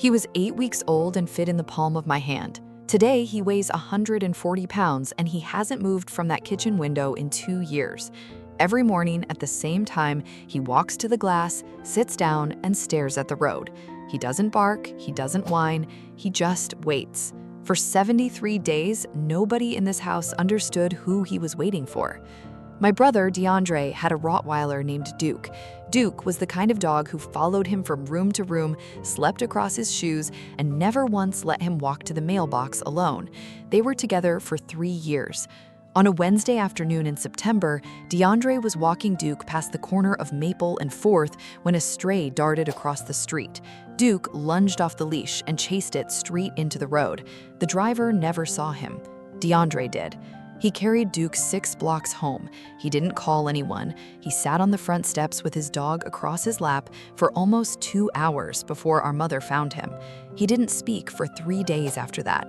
He was 8 weeks old and fit in the palm of my hand. Today, he weighs 140 pounds and he hasn't moved from that kitchen window in 2 years. Every morning at the same time, he walks to the glass, sits down, and stares at the road. He doesn't bark, he doesn't whine, he just waits. For 73 days, nobody in this house understood who he was waiting for. My brother, DeAndre, had a Rottweiler named Duke. Duke was the kind of dog who followed him from room to room, slept across his shoes, and never once let him walk to the mailbox alone. They were together for 3 years. On a Wednesday afternoon in September, DeAndre was walking Duke past the corner of Maple and 4th when a stray darted across the street. Duke lunged off the leash and chased it straight into the road. The driver never saw him. DeAndre did. He carried Duke 6 blocks home. He didn't call anyone. He sat on the front steps with his dog across his lap for almost 2 hours before our mother found him. He didn't speak for 3 days after that.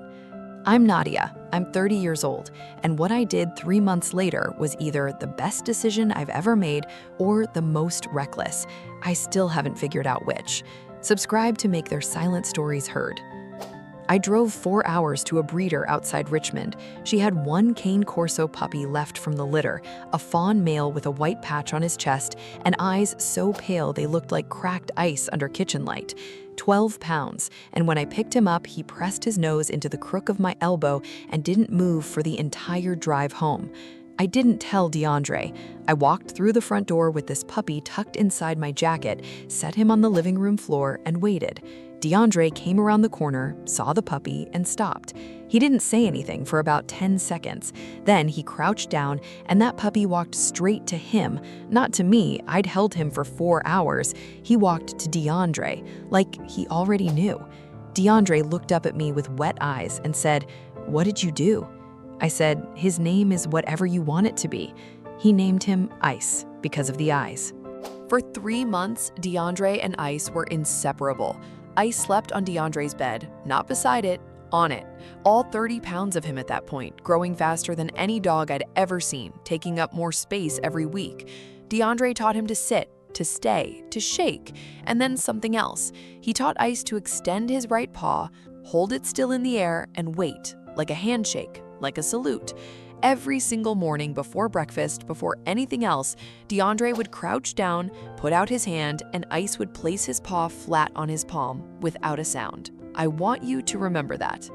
I'm Nadia. I'm 30 years old, and what I did 3 months later was either the best decision I've ever made or the most reckless. I still haven't figured out which. Subscribe to make their silent stories heard. I drove 4 hours to a breeder outside Richmond. She had 1 Cane Corso puppy left from the litter, a fawn male with a white patch on his chest and eyes so pale they looked like cracked ice under kitchen light. 12 pounds, and when I picked him up, he pressed his nose into the crook of my elbow and didn't move for the entire drive home. I didn't tell DeAndre. I walked through the front door with this puppy tucked inside my jacket, set him on the living room floor, and waited. DeAndre came around the corner, saw the puppy, and stopped. He didn't say anything for about 10 seconds. Then he crouched down, and that puppy walked straight to him. Not to me, I'd held him for 4 hours. He walked to DeAndre, like he already knew. DeAndre looked up at me with wet eyes and said, "What did you do?" I said, "His name is whatever you want it to be." He named him Ice because of the eyes. For 3 months, DeAndre and Ice were inseparable. Ice slept on DeAndre's bed, not beside it, on it. All 30 pounds of him at that point, growing faster than any dog I'd ever seen, taking up more space every week. DeAndre taught him to sit, to stay, to shake, and then something else. He taught Ice to extend his right paw, hold it still in the air, and wait, like a handshake, like a salute. Every single morning before breakfast, before anything else, DeAndre would crouch down, put out his hand, and Ice would place his paw flat on his palm without a sound. I want you to remember that.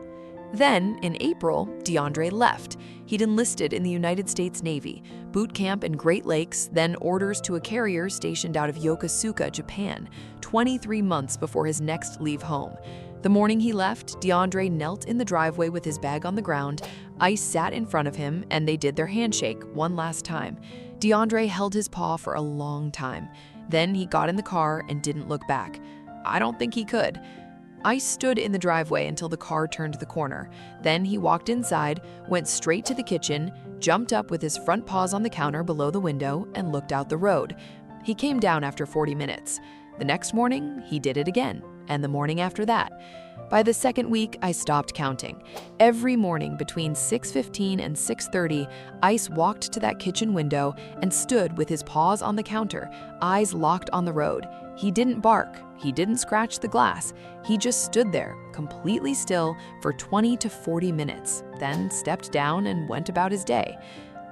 Then, in April, DeAndre left. He'd enlisted in the United States Navy, boot camp in Great Lakes, then orders to a carrier stationed out of Yokosuka, Japan, 23 months before his next leave home. The morning he left, DeAndre knelt in the driveway with his bag on the ground. Ice sat in front of him, and they did their handshake one last time. DeAndre held his paw for a long time. Then he got in the car and didn't look back. I don't think he could. Ice stood in the driveway until the car turned the corner. Then he walked inside, went straight to the kitchen, jumped up with his front paws on the counter below the window, and looked out the road. He came down after 40 minutes. The next morning, he did it again, and the morning after that. By the second week, I stopped counting. Every morning between 6:15 and 6:30, Ice walked to that kitchen window and stood with his paws on the counter, eyes locked on the road. He didn't bark. He didn't scratch the glass. He just stood there, completely still, for 20 to 40 minutes, then stepped down and went about his day.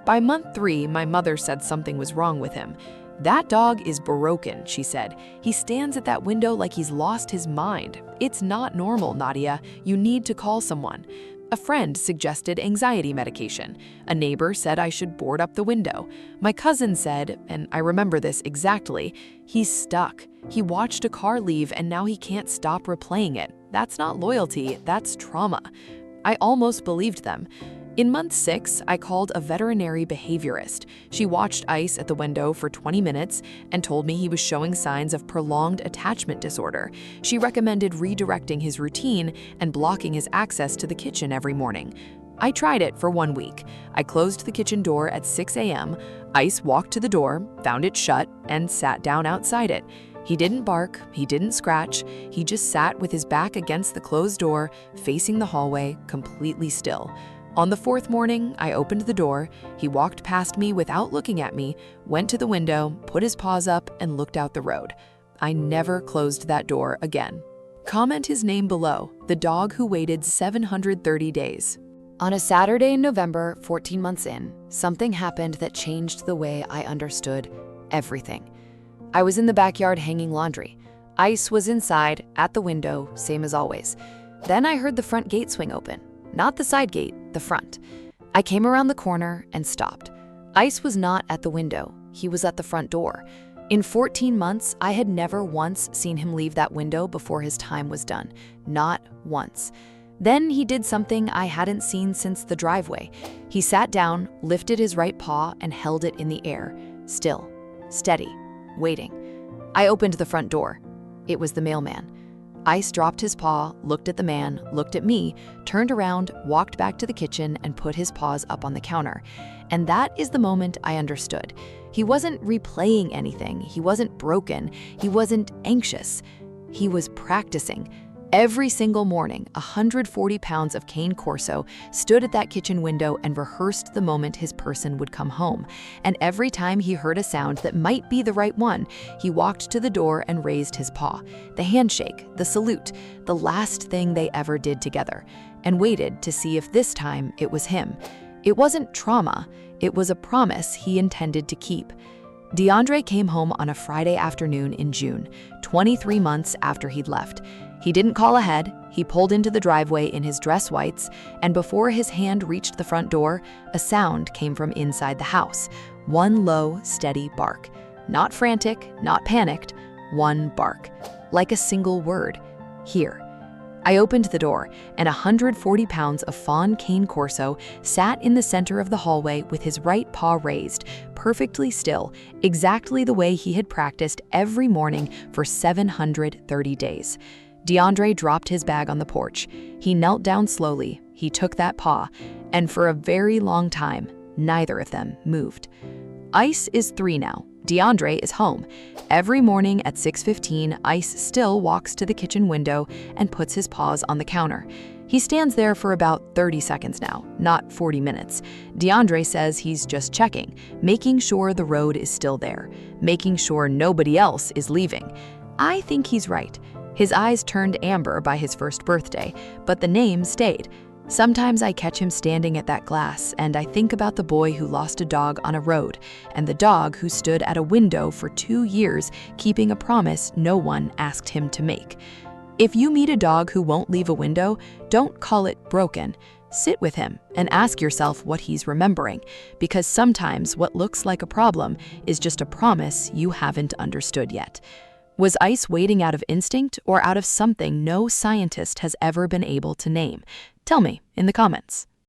By month 3, my mother said something was wrong with him. "That dog is broken," she said. "He stands at that window like he's lost his mind. It's not normal, Nadia. You need to call someone." A friend suggested anxiety medication. A neighbor said I should board up the window. My cousin said, and I remember this exactly, "He's stuck. He watched a car leave and now he can't stop replaying it. That's not loyalty, that's trauma." I almost believed them. In month 6, I called a veterinary behaviorist. She watched Ice at the window for 20 minutes and told me he was showing signs of prolonged attachment disorder. She recommended redirecting his routine and blocking his access to the kitchen every morning. I tried it for 1 week. I closed the kitchen door at 6 a.m. Ice walked to the door, found it shut, and sat down outside it. He didn't bark, he didn't scratch, he just sat with his back against the closed door, facing the hallway, completely still. On the 4th morning, I opened the door. He walked past me without looking at me, went to the window, put his paws up, and looked out the road. I never closed that door again. Comment his name below, the dog who waited 730 days. On a Saturday in November, 14 months in, something happened that changed the way I understood everything. I was in the backyard hanging laundry. Ice was inside, at the window, same as always. Then I heard the front gate swing open. Not the side gate, the front. I came around the corner and stopped. Ice was not at the window. He was at the front door. In 14 months, I had never once seen him leave that window before his time was done. Not once. Then he did something I hadn't seen since the driveway. He sat down, lifted his right paw, and held it in the air. Still, steady, waiting. I opened the front door. It was the mailman. Ice dropped his paw, looked at the man, looked at me, turned around, walked back to the kitchen, and put his paws up on the counter. And that is the moment I understood. He wasn't replaying anything. He wasn't broken. He wasn't anxious. He was practicing. Every single morning, 140 pounds of Cane Corso stood at that kitchen window and rehearsed the moment his person would come home. And every time he heard a sound that might be the right one, he walked to the door and raised his paw. The handshake, the salute, the last thing they ever did together, and waited to see if this time it was him. It wasn't trauma, it was a promise he intended to keep. DeAndre came home on a Friday afternoon in June, 23 months after he'd left. He didn't call ahead, he pulled into the driveway in his dress whites, and before his hand reached the front door, a sound came from inside the house. One low, steady bark. Not frantic, not panicked, one bark. Like a single word. Here. I opened the door, and 140 pounds of fawn Cane Corso sat in the center of the hallway with his right paw raised, perfectly still, exactly the way he had practiced every morning for 730 days. DeAndre dropped his bag on the porch. He knelt down slowly, he took that paw, and for a very long time, neither of them moved. Ice is 3 now. DeAndre is home. Every morning at 6:15, Ice still walks to the kitchen window and puts his paws on the counter. He stands there for about 30 seconds now, not 40 minutes. DeAndre says he's just checking, making sure the road is still there, making sure nobody else is leaving. I think he's right. His eyes turned amber by his first birthday, but the name stayed. Sometimes I catch him standing at that glass, and I think about the boy who lost a dog on a road, and the dog who stood at a window for 2 years keeping a promise no one asked him to make. If you meet a dog who won't leave a window, don't call it broken. Sit with him and ask yourself what he's remembering, because sometimes what looks like a problem is just a promise you haven't understood yet. Was Ice waiting out of instinct or out of something no scientist has ever been able to name? Tell me in the comments.